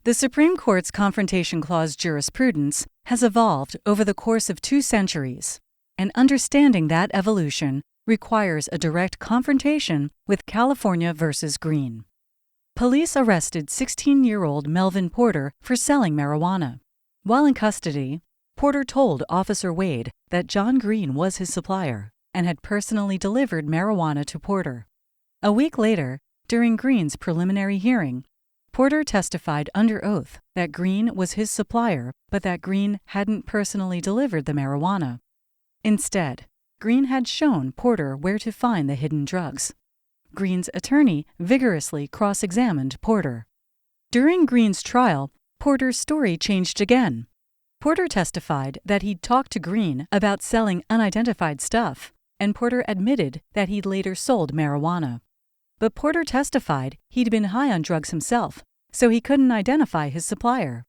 The Supreme Court's Confrontation Clause jurisprudence has evolved over the course of 2 centuries, and understanding that evolution requires a direct confrontation with California v. Green. Police arrested 16-year-old Melvin Porter for selling marijuana. While in custody, Porter told Officer Wade that John Green was his supplier and had personally delivered marijuana to Porter. A week later, during Green's preliminary hearing, Porter testified under oath that Green was his supplier, but that Green hadn't personally delivered the marijuana. Instead, Green had shown Porter where to find the hidden drugs. Green's attorney vigorously cross-examined Porter. During Green's trial, Porter's story changed again. Porter testified that he'd talked to Green about selling unidentified stuff, and Porter admitted that he'd later sold marijuana. But Porter testified he'd been high on drugs himself, so he couldn't identify his supplier.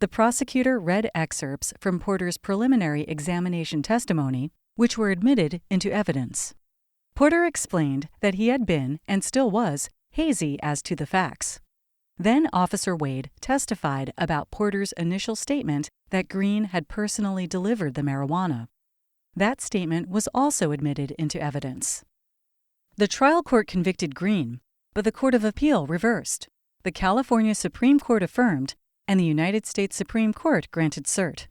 The prosecutor read excerpts from Porter's preliminary examination testimony, which were admitted into evidence. Porter explained that he had been, and still was, hazy as to the facts. Then Officer Wade testified about Porter's initial statement that Green had personally delivered the marijuana. That statement was also admitted into evidence. The trial court convicted Green, but the Court of Appeal reversed. The California Supreme Court affirmed, and the United States Supreme Court granted cert.